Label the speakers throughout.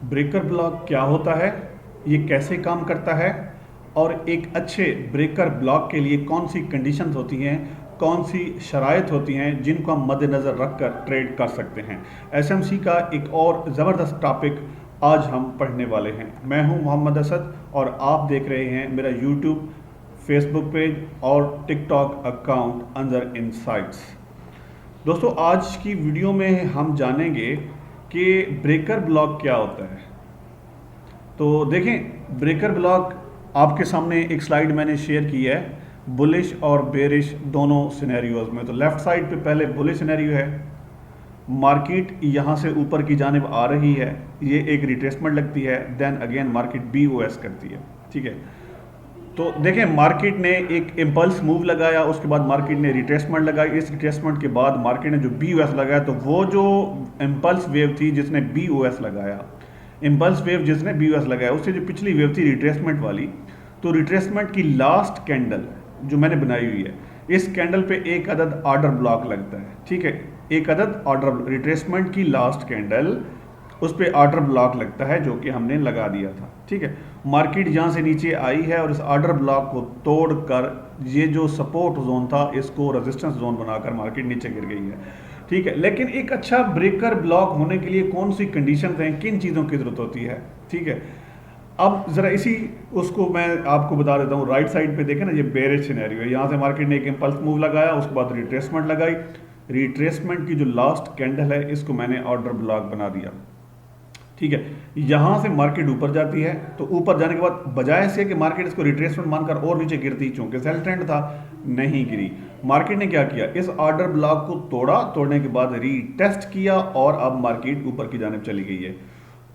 Speaker 1: Breaker block क्या होता है, ये कैसे काम करता है, और एक अच्छे ब्रेकर ब्लॉक के लिए कौन सी कंडीशंस होती हैं, कौन सी शराइत होती हैं जिनको हम मद्देनज़र रख कर ट्रेड कर सकते हैं। एसएमसी का एक और ज़बरदस्त टॉपिक आज हम पढ़ने वाले हैं। मैं हूं मोहम्मद असद और आप देख रहे हैं मेरा यूट्यूब, फेसबुक पेज और टिकटॉक अकाउंट अंजर इनसाइट्स। दोस्तों, आज की वीडियो में हम जानेंगे कि ब्रेकर ब्लॉक क्या होता है। तो देखें, ब्रेकर ब्लॉक आपके सामने एक स्लाइड मैंने शेयर की है, बुलिश और बेरिश दोनों सिनेरियोज में। तो लेफ्ट साइड पे पहले बुलिश सिनेरियो है, मार्केट यहाँ से ऊपर की जानिब आ रही है, ये एक रिट्रेसमेंट लगती है, देन अगेन मार्केट BOS करती है। ठीक है, तो देखें, मार्केट ने एक इम्पल्स मूव लगाया, उसके बाद मार्केट ने रिट्रेसमेंट लगाई, इस रिट्रेसमेंट के बाद मार्केट ने जो BOS लगाया, तो वो जो इम्पल्स वेव थी जिसने BOS लगाया, इम्पल्स वेव जिसने BOS लगाया, उससे जो पिछली वेव थी रिट्रेसमेंट वाली, तो रिट्रेसमेंट की लास्ट कैंडल जो मैंने बनाई हुई है, इस कैंडल पे एक अदद ऑर्डर ब्लॉक लगता है। ठीक है, एक अदद ऑर्डर, रिट्रेसमेंट की लास्ट कैंडल, उस पर ऑर्डर ब्लॉक लगता है जो कि हमने लगा दिया था। ठीक है, मार्केट यहाँ से नीचे आई है और इस ऑर्डर ब्लॉक को तोड़कर ये जो सपोर्ट जोन था इसको रेजिस्टेंस जोन बनाकर मार्केट नीचे गिर गई है। ठीक है, लेकिन एक अच्छा ब्रेकर ब्लॉक होने के लिए कौन सी कंडीशंस हैं, किन चीज़ों की ज़रूरत होती है। ठीक है, अब ज़रा इसी उसको मैं आपको बता देता हूँ। राइट साइड पे देखें ना, ये बेरिश सिनेरियो है, यहाँ से मार्केट ने एक इम्पल्स मूव लगाया, उसके बाद रिट्रेसमेंट लगाई, रिट्रेसमेंट की जो लास्ट कैंडल है इसको मैंने ऑर्डर ब्लॉक बना दिया। ठीक है, यहां से मार्केट ऊपर जाती है, तो ऊपर जाने के बाद बजाय से कि मार्केट इसको रिट्रेसमेंट मानकर और नीचे गिरती, चूंकि सेल ट्रेंड था, नहीं गिरी। मार्केट ने क्या किया, इस ऑर्डर ब्लॉक को तोड़ा, तोड़ने के बाद रीटेस्ट किया और अब मार्केट ऊपर की जानिब चली गई है।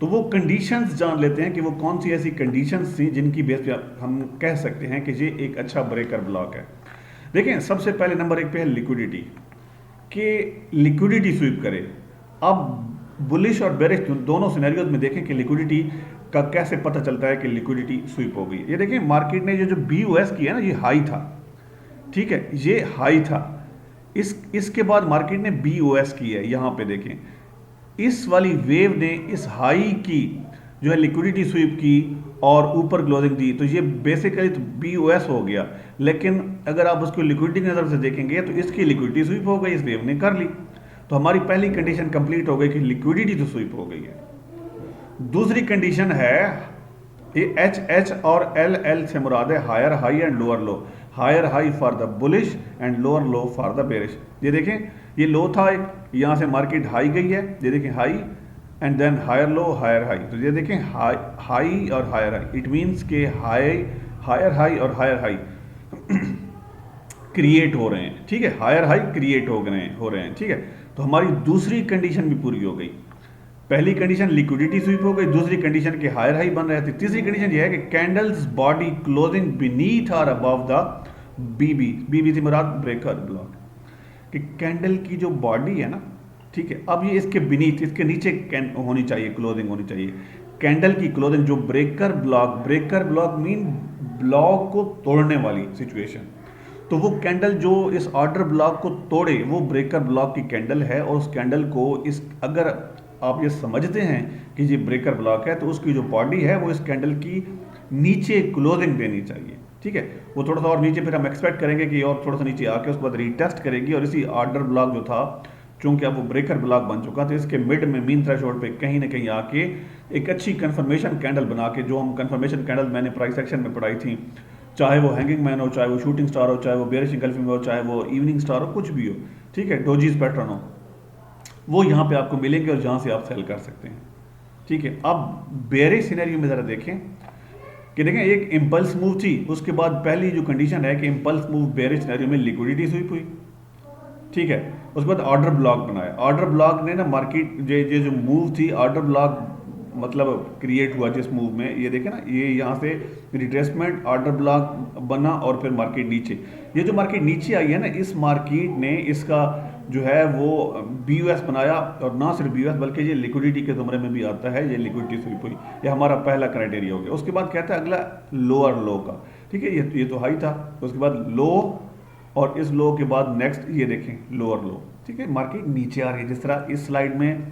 Speaker 1: तो वो कंडीशंस जान लेते हैं कि वो कौन सी ऐसी कंडीशंस थी जिनकी बेस पे हम कह सकते हैं कि ये एक अच्छा ब्रेकर ब्लॉक है। देखें, सबसे पहले नंबर एक पे है लिक्विडिटी, कि लिक्विडिटी स्वीप करे। अब बुलिश और बेरिश दोनों सिनेरियोज में देखें कि लिक्विडिटी का कैसे पता चलता है कि लिक्विडिटी स्वीप हो गई। ये देखें, मार्केट ने जो BOS किया ना, ये हाई था। ठीक है, ये हाई था, इसके बाद मार्केट ने BOS की है। यहां पे देखें, इस वाली वेव ने इस हाई की जो है लिक्विडिटी स्वीप की और ऊपर क्लोजिंग दी, तो ये बेसिकली तो BOS हो गया। लेकिन अगर आप उसको लिक्विडिटी की नज़र से देखेंगे तो इसकी लिक्विडिटी स्वीप हो गई, इस वेव ने कर ली। तो हमारी पहली कंडीशन कंप्लीट हो गई कि लिक्विडिटी तो स्वीप हो गई है। दूसरी कंडीशन है, ये HH और LL से मुराद है higher high and lower low, higher high for the bullish and lower low for the bearish. ये देखें, ये लो था एक, यहाँ से मार्केट हाई गई है, ये देखें high and then higher low higher high. तो ये देखें हाई और हायर हाई, इट मीन्स के हायर हाई और हायर हाई क्रिएट हो रहे हैं। ठीक है, हायर हाई क्रिएट हो रहे हैं। ठीक है, तो हमारी दूसरी कंडीशन भी पूरी हो गई। पहली कंडीशन लिक्विडिटी स्वीप हो गई, दूसरी कंडीशन के हायर हाई बन रहे थे, तीसरी कंडीशन ये है कि कैंडल्स बॉडी क्लोजिंग बीनीथ और अबव द बीबी से मुराद ब्रेकर ब्लॉक, कि कैंडल की जो बॉडी है ना, ठीक है, अब ये इसके बीनीथ, इसके नीचे होनी चाहिए, क्लोजिंग होनी चाहिए। कैंडल की क्लोजिंग जो ब्रेकर ब्लॉक मीन ब्लॉक को तोड़ने वाली सिचुएशन, तो वो कैंडल जो इस ऑर्डर ब्लॉक को तोड़े वो ब्रेकर ब्लॉक की कैंडल है। और उस कैंडल को अगर आप ये समझते हैं कि ये ब्रेकर ब्लॉक है, तो उसकी जो बॉडी है वो इस कैंडल की नीचे क्लोजिंग देनी चाहिए। ठीक है, वो थोड़ा सा और नीचे, फिर हम एक्सपेक्ट करेंगे कि और थोड़ा सा नीचे आके उसके बाद रीटेस्ट करेगी, और इसी ऑर्डर ब्लॉक जो था, चूंकि अब वो ब्रेकर ब्लॉक बन चुका था, इसके मिड में मीन थ्रेशोल्ड पे कहीं ना कहीं आके एक अच्छी कंफर्मेशन कैंडल बना के, जो हम कंफर्मेशन कैंडल मैंने प्राइस सेक्शन में पढ़ाई थी, चाहे वो हैंगिंग मैन हो, चाहे वो शूटिंग स्टार हो, चाहे वो बेरिश इंगल्फिंग हो, चाहे वो इवनिंग स्टार हो, कुछ भी हो, ठीक है, डोजीज पैटर्न हो, वो यहाँ पे आपको मिलेंगे और जहाँ से आप सेल कर सकते हैं। ठीक है, अब बेरिश सिनेरियो में ज़रा देखें कि देखें, एक इम्पल्स मूव थी, उसके बाद पहली जो कंडीशन है कि इम्पल्स मूव बेरिश सिनेरियो में लिक्विडिटी स्वीप हुई। ठीक है, उसके बाद ऑर्डर ब्लॉक बनाया, ऑर्डर ब्लॉक ने ना मार्केट ये जो मूव थी, ऑर्डर ब्लॉक मतलब क्रिएट हुआ जिस मूव में, ये देखें ना, ये यहाँ से रिट्रेसमेंट, ऑर्डर ब्लॉक बना और फिर मार्केट नीचे। ये जो मार्केट नीचे आई है ना, इस मार्केट ने इसका जो है वो BOS बनाया, और ना सिर्फ BOS बल्कि ये लिक्विडिटी के ज़ुमरे में भी आता है, ये लिक्विडिटी स्वीप हुई। ये हमारा पहला क्राइटेरिया हो गया। उसके बाद कहता है अगला लोअर लो का। ठीक है, ये तो हाई था, उसके बाद लो, और इस लो के बाद नेक्स्ट ये देखें लोअर लो। ठीक है, मार्केट नीचे आ रही है, जिस तरह इस स्लाइड में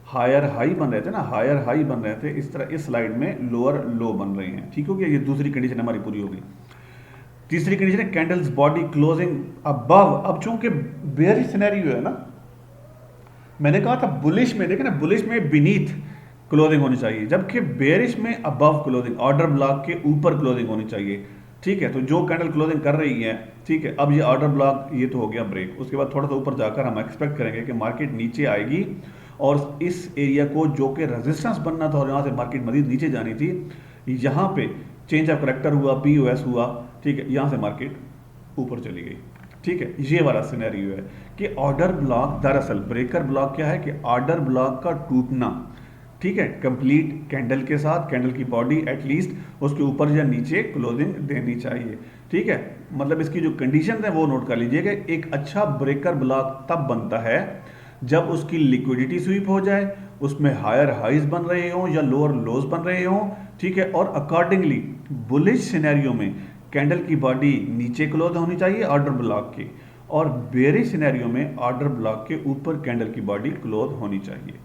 Speaker 1: हायर हाई बन रहे थे ना, हायर हाई बन रहे थे, इस तरह इस स्लाइड में लोअर लो बन रहे हैं। ठीक हो गया, ये दूसरी कंडीशन हमारी पूरी हो गई। तीसरी कंडीशन है कैंडल्स बॉडी क्लोजिंग अबव। अब चूंकि बेयरिश सिनेरियो है ना, मैंने कहा था बुलिश में, देखे ना, बुलिश में बीनीथ क्लोजिंग होनी चाहिए, जबकि बेयरिश में अबव क्लोजिंग, ऑर्डर ब्लॉक के ऊपर क्लोजिंग होनी चाहिए। ठीक है, तो जो कैंडल क्लोजिंग कर रही है, ठीक है, अब ये ऑर्डर ब्लॉक ये तो हो गया ब्रेक। उसके बाद थोड़ा सा ऊपर जाकर हम एक्सपेक्ट करेंगे कि मार्केट नीचे आएगी और इस एरिया को जो कि रेजिस्टेंस बनना था और यहाँ से मार्केट मजीद नीचे जानी थी, यहाँ पे चेंज ऑफ करेक्टर हुआ, पीओएस हुआ, ठीक है, यहाँ से मार्केट ऊपर चली गई। ठीक है, ये वाला सिनेरियो है कि ऑर्डर ब्लॉक, दरअसल ब्रेकर ब्लॉक क्या है कि ऑर्डर ब्लॉक का टूटना, ठीक है, कंप्लीट कैंडल के साथ, कैंडल की बॉडी एटलीस्ट उसके ऊपर या नीचे क्लोजिंग देनी चाहिए। ठीक है, मतलब इसकी जो कंडीशन है वो नोट कर लीजिएगा। एक अच्छा ब्रेकर ब्लॉक तब बनता है जब उसकी लिक्विडिटी स्वीप हो जाए, उसमें हायर हाइज बन रहे हों या लोअर लोज बन रहे हों, ठीक है, और अकॉर्डिंगली बुलिश सिनेरियो में कैंडल की बॉडी नीचे क्लोज होनी चाहिए ऑर्डर ब्लॉक की, और बेयरिश सिनेरियो में ऑर्डर ब्लॉक के ऊपर कैंडल की बॉडी क्लोज होनी चाहिए।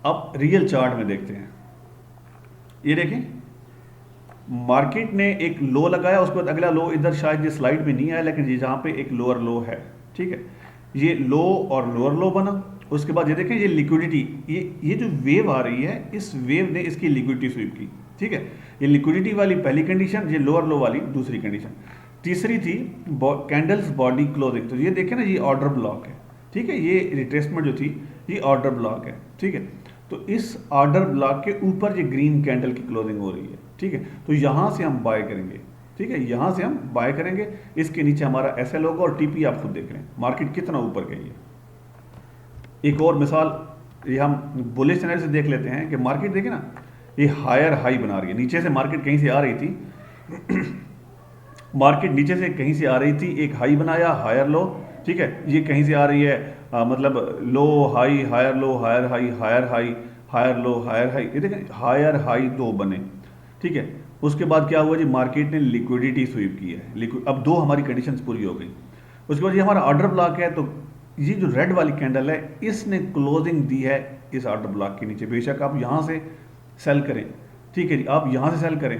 Speaker 1: अब रियल चार्ट में देखते हैं, ये देखें, मार्केट ने एक लो लगाया, उसके बाद अगला लो इधर शायद ये स्लाइड में नहीं आया, लेकिन ये जहां पे एक लोअर लो है, ठीक है, ये लो और लोअर लो बना। उसके बाद ये देखें, ये लिक्विडिटी, ये जो वेव आ रही है, इस वेव ने इसकी लिक्विडिटी स्वीप की। ठीक है, ये लिक्विडिटी वाली पहली कंडीशन, ये लोअर लो वाली दूसरी कंडीशन। तीसरी थी कैंडल्स बॉडी क्लोजिंग, तो ये देखें ना, ये ऑर्डर ब्लॉक है। ठीक है, ये रिट्रेसमेंट जो थी ये ऑर्डर ब्लॉक है। ठीक है, तो इस ऑर्डर ब्लॉक के ऊपर ये ग्रीन कैंडल की क्लोजिंग हो रही है। ठीक है, तो यहां से हम बाय करेंगे। ठीक है, यहां से हम बाय करेंगे, इसके नीचे हमारा एसएल होगा और टीपी आप खुद देख लें मार्केट कितना ऊपर गई है। एक और मिसाल ये हम बुलिश चैनल से देख लेते हैं कि मार्केट देखिए ना, ये हायर हाई बना रही है, नीचे से मार्केट कहीं से आ रही थी मार्केट नीचे से कहीं से आ रही थी, एक हाई बनाया, हायर लो। ठीक है, ये कहीं से आ रही है, मतलब low high, higher low, higher high, higher high, higher low, higher high, ये देखें हायर हाई दो बने। ठीक है, उसके बाद क्या हुआ जी, मार्केट ने लिक्विडिटी स्वीप की है, अब दो हमारी कंडीशंस पूरी हो गई। उसके बाद ये हमारा ऑर्डर ब्लॉक है, तो ये जो रेड वाली कैंडल है इसने क्लोजिंग दी है इस ऑर्डर ब्लॉक के नीचे। बेशक आप यहाँ से सेल करें, ठीक है जी, आप यहाँ से सेल करें,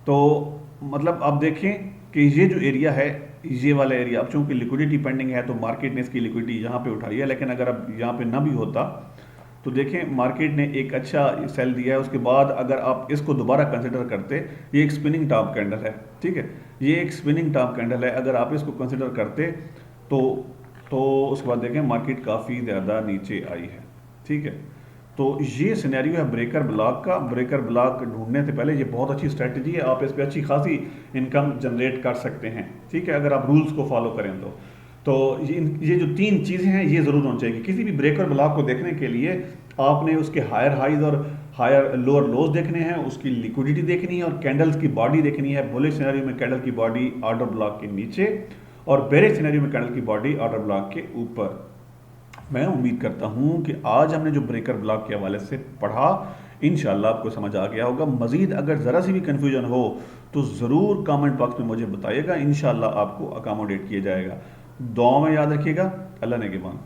Speaker 1: तो मतलब आप देखें कि ये जो एरिया है, ये वाला एरिया, अब चूंकि लिक्विडिटी पेंडिंग है तो मार्केट ने इसकी लिक्विडिटी यहाँ पे उठाई है, लेकिन अगर अब यहाँ पे ना भी होता तो देखें मार्केट ने एक अच्छा सेल दिया है। उसके बाद अगर आप इसको दोबारा कंसिडर करते, ये एक स्पिनिंग टॉप कैंडल है। ठीक है, ये एक स्पिनिंग टॉप कैंडल है, अगर आप इसको कंसिडर करते तो उसके बाद देखें मार्केट काफ़ी ज़्यादा नीचे आई है। ठीक है, तो ये सिनेरियो है ब्रेकर ब्लॉक का। ब्रेकर ब्लॉक ढूंढने से पहले ये बहुत अच्छी स्ट्रेटजी है, आप इस पर अच्छी खासी इनकम जनरेट कर सकते हैं। ठीक है, अगर आप रूल्स को फॉलो करें तो ये जो तीन चीज़ें हैं ये ज़रूर होनी चाहिए। किसी भी ब्रेकर ब्लॉक को देखने के लिए आपने उसके हायर हाइज और हायर लोअर लोज देखने हैं, उसकी लिक्विडिटी देखनी है और कैंडल्स की बॉडी देखनी है। बुलिश सिनेरियो में कैंडल की बॉडी ऑर्डर ब्लॉक के नीचे और बेरिश सिनेरियो में कैंडल की बॉडी ऑर्डर ब्लॉक के ऊपर। मैं उम्मीद करता हूं कि आज हमने जो ब्रेकर ब्लॉक के हवाले से पढ़ा, इंशाल्लाह आपको समझ आ गया होगा। मजीद अगर ज़रा सी भी कन्फ्यूजन हो तो ज़रूर कमेंट बॉक्स में मुझे बताइएगा, इंशाल्लाह आपको अकोमोडेट किया जाएगा। दुआ में याद रखिएगा। अल्लाह ने के मान।